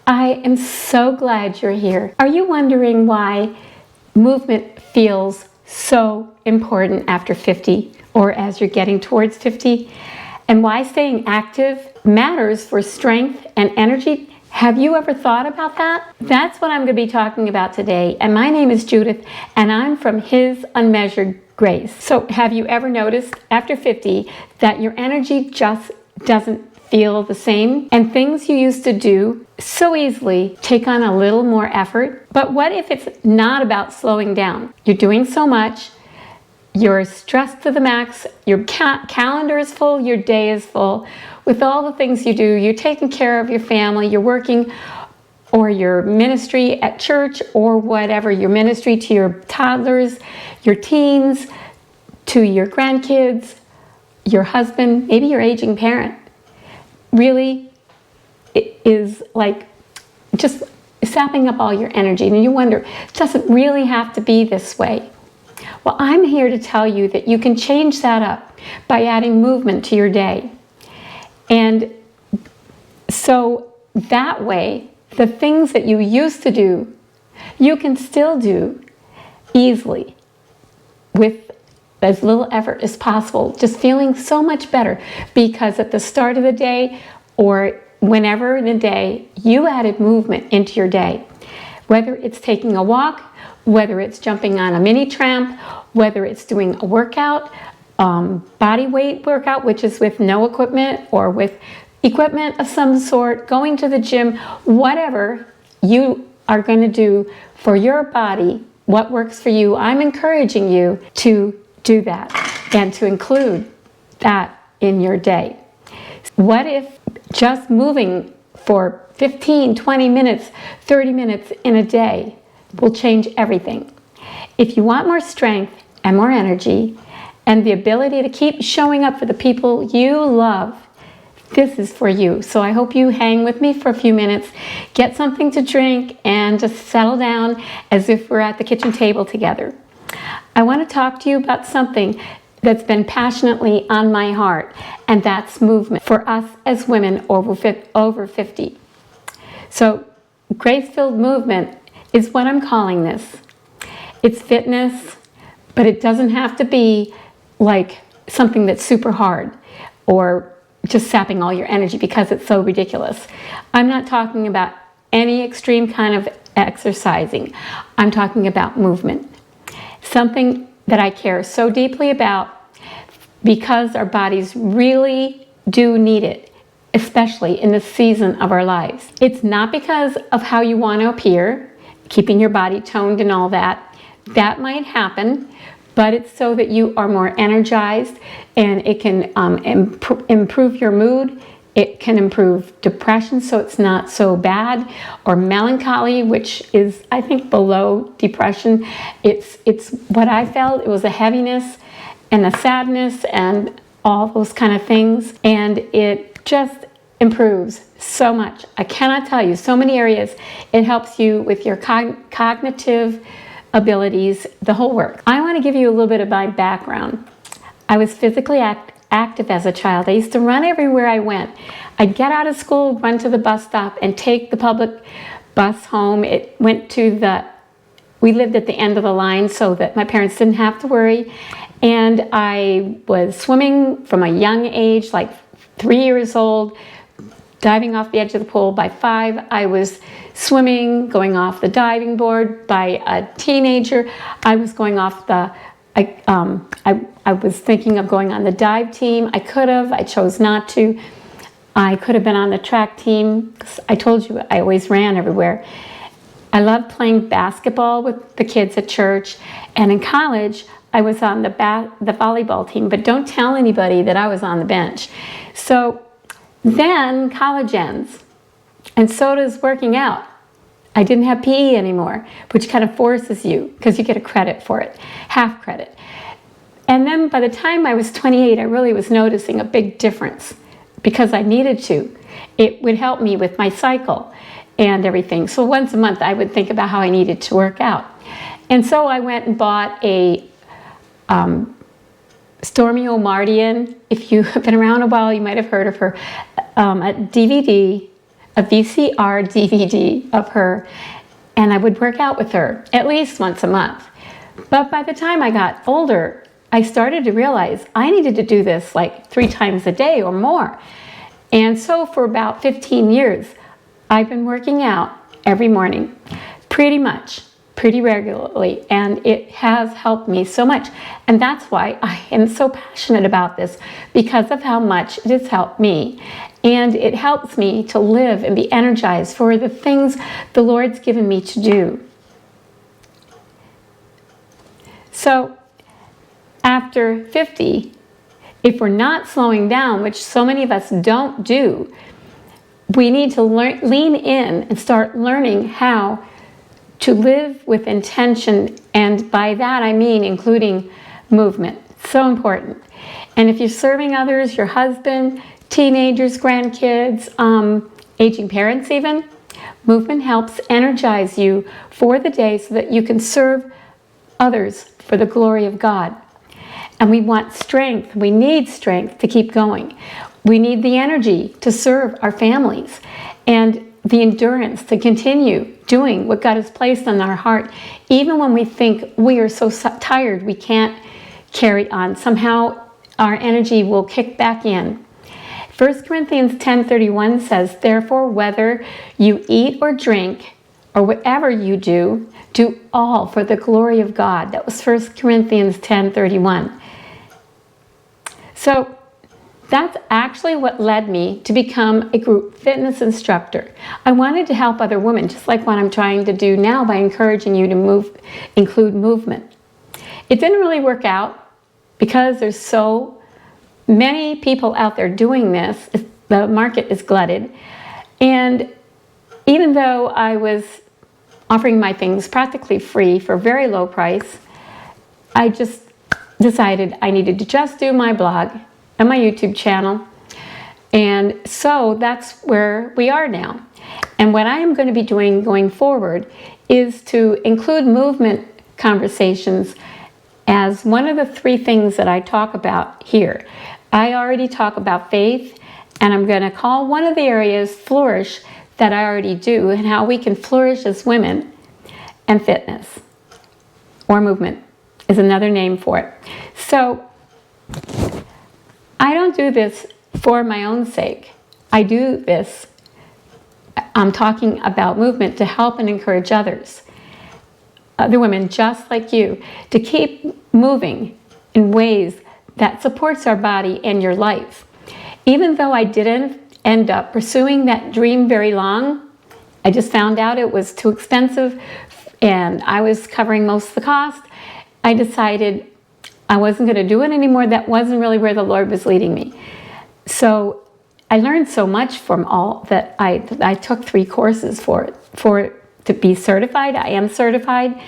I am so glad you're here. Are you wondering why movement feels so important after 50 or as you're getting towards 50? And why staying active matters for strength and energy? Have you ever thought about that? That's what I'm going to be talking about today. And my name is Judith, and I'm from His Unmeasured Grace. So have you ever noticed after 50 that your energy just doesn't feel the same, and things you used to do so easily take on a little more effort? But what if it's not about slowing down? You're doing so much, you're stressed to the max, your calendar is full, your day is full with all the things you do. You're taking care of your family, you're working, or your ministry at church, or whatever, your ministry to your toddlers, your teens, to your grandkids, your husband, maybe your aging parent. Really, it is like just sapping up all your energy. And you wonder, does it really have to be this way? Well, I'm here to tell you that you can change that up by adding movement to your day. And so that way, the things that you used to do, you can still do easily with as little effort as possible, just feeling so much better because at the start of the day or whenever in the day, you added movement into your day. Whether it's taking a walk, whether it's jumping on a mini tramp, whether it's doing a workout, body weight workout, which is with no equipment or with equipment of some sort, going to the gym, whatever you are going to do for your body, what works for you, I'm encouraging you to do that and to include that in your day. What if just moving for 15, 20 minutes, 30 minutes in a day will change everything? If you want more strength and more energy and the ability to keep showing up for the people you love, this is for you. So I hope you hang with me for a few minutes, get something to drink, and just settle down as if we're at the kitchen table together. I want to talk to you about something that's been passionately on my heart, and that's movement for us as women over 50. So grace-filled movement is what I'm calling this. It's fitness, but it doesn't have to be like something that's super hard or just sapping all your energy because it's so ridiculous. I'm not talking about any extreme kind of exercising. I'm talking about movement. Something that I care so deeply about because our bodies really do need it, especially in the season of our lives. It's not because of how you want to appear, keeping your body toned and all that. That might happen, but it's so that you are more energized and it can improve your mood. It can improve depression so it's not so bad, or melancholy, which is, I think, below depression. It's what I felt. It was a heaviness and a sadness and all those kind of things. And it just improves so much. I cannot tell you, so many areas. It helps you with your cognitive abilities, the whole work. I want to give you a little bit of my background. I was physically active as a child. I used to run everywhere I went. I'd get out of school, run to the bus stop, and take the public bus home. We lived at the end of the line so that my parents didn't have to worry. And I was swimming from a young age, like 3 years old, diving off the edge of the pool. By 5, I was swimming, going off the diving board. By a teenager, I was going off I was thinking of going on the dive team. I chose not to. I could have been on the track team. I told you, I always ran everywhere. I loved playing basketball with the kids at church. And in college, I was on the volleyball team, but don't tell anybody that I was on the bench. So then college ends, and so does working out. I didn't have PE anymore, which kind of forces you, because you get a credit for it, half credit. And then by the time I was 28, I really was noticing a big difference because I needed to. It would help me with my cycle and everything. So once a month, I would think about how I needed to work out. And so I went and bought a Stormy O'Mardian. If you have been around a while, you might have heard of her. A DVD, a VCR DVD of her, and I would work out with her at least once a month. But by the time I got older, I started to realize I needed to do this like 3 times a day or more. And so for about 15 years, I've been working out every morning, pretty regularly, and it has helped me so much. And that's why I am so passionate about this, because of how much it has helped me. And it helps me to live and be energized for the things the Lord's given me to do. So after 50, if we're not slowing down, which so many of us don't do, we need to lean in and start learning how to live with intention. And by that I mean including movement. So important. And if you're serving others, your husband, teenagers, grandkids, aging parents even, movement helps energize you for the day so that you can serve others for the glory of God. And we want strength. We need strength to keep going. We need the energy to serve our families and the endurance to continue doing what God has placed on our heart, even when we think we are so tired we can't carry on. Somehow our energy will kick back in. 1 Corinthians 10:31 says, "Therefore, whether you eat or drink or whatever you do, do all for the glory of God." That was 1 Corinthians 10:31. So that's actually what led me to become a group fitness instructor. I wanted to help other women, just like what I'm trying to do now by encouraging you to include movement. It didn't really work out because there's so many people out there doing this. The market is glutted. And even though I was offering my things practically free for a very low price, I just decided I needed to just do my blog and my YouTube channel. And so that's where we are now. And what I am going to be doing going forward is to include movement conversations as one of the 3 things that I talk about here. I already talk about faith, and I'm going to call one of the areas flourish that I already do, and how we can flourish as women, and fitness or movement is another name for it. So I don't do this for my own sake. I do this, I'm talking about movement to help and encourage others, other women just like you, to keep moving in ways that supports our body and your life. Even though I didn't end up pursuing that dream very long, I just found out it was too expensive and I was covering most of the cost. I decided I wasn't going to do it anymore. That wasn't really where the Lord was leading me. So I learned so much from all that. I took 3 courses for it to be certified. I am certified,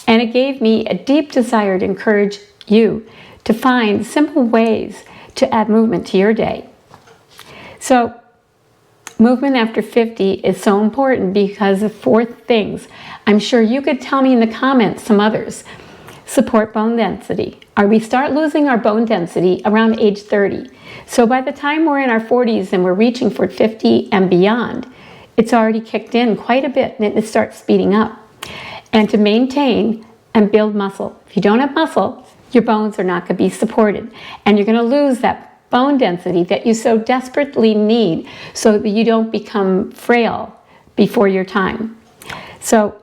and it gave me a deep desire to encourage you to find simple ways to add movement to your day. So movement after 50 is so important because of 4 things. I'm sure you could tell me in the comments some others. Support bone density. We start losing our bone density around age 30. So by the time we're in our 40s and we're reaching for 50 and beyond, it's already kicked in quite a bit and it starts speeding up. And to maintain and build muscle. If you don't have muscle, your bones are not going to be supported. And you're going to lose that bone density that you so desperately need so that you don't become frail before your time. So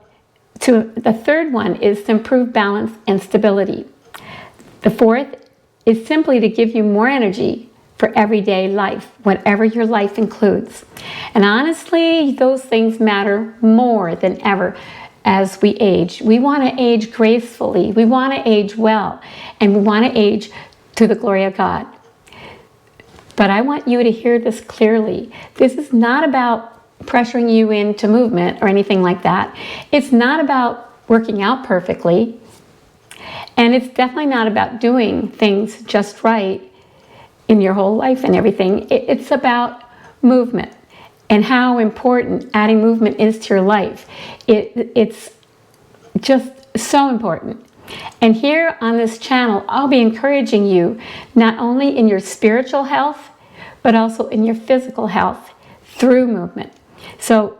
the 3rd one is to improve balance and stability. The 4th is simply to give you more energy for everyday life, whatever your life includes. And honestly, those things matter more than ever as we age. We want to age gracefully, we want to age well, and we want to age to the glory of God. But I want you to hear this clearly. This is not about pressuring you into movement or anything like that. It's not about working out perfectly. And it's definitely not about doing things just right in your whole life and everything. It's about movement and how important adding movement is to your life. It's just so important. And here on this channel, I'll be encouraging you not only in your spiritual health, but also in your physical health through movement. So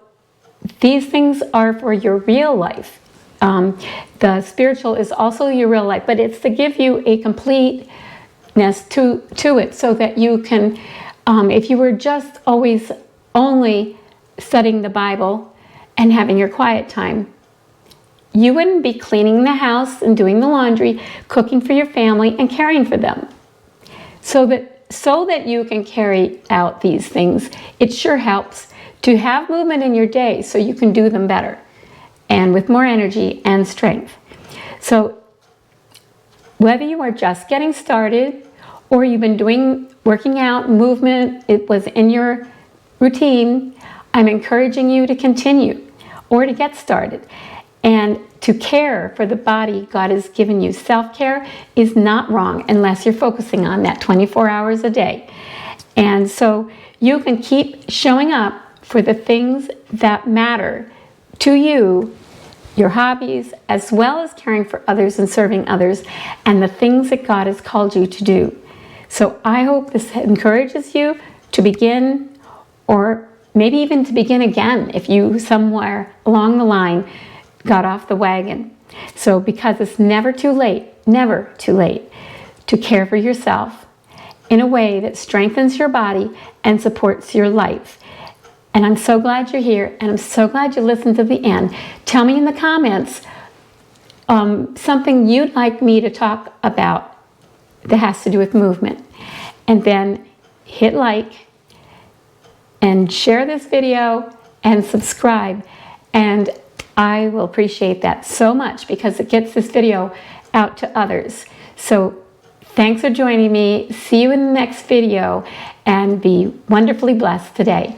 these things are for your real life. The spiritual is also your real life, but it's to give you a completeness to it, so that you can, if you were just always only studying the Bible and having your quiet time, you wouldn't be cleaning the house and doing the laundry, cooking for your family, and caring for them. So that you can carry out these things, it sure helps to have movement in your day so you can do them better and with more energy and strength. So whether you are just getting started or you've been working out, movement, it was in your routine, I'm encouraging you to continue or to get started and to care for the body God has given you. Self-care is not wrong unless you're focusing on that 24 hours a day. And so you can keep showing up for the things that matter to you, your hobbies, as well as caring for others and serving others, and the things that God has called you to do. So I hope this encourages you to begin, or maybe even to begin again if you somewhere along the line got off the wagon. So because it's never too late to care for yourself in a way that strengthens your body and supports your life. And I'm so glad you're here, and I'm so glad you listened to the end. Tell me in the comments something you'd like me to talk about that has to do with movement. And then hit like and share this video and subscribe. And I will appreciate that so much because it gets this video out to others. So thanks for joining me. See you in the next video, and be wonderfully blessed today.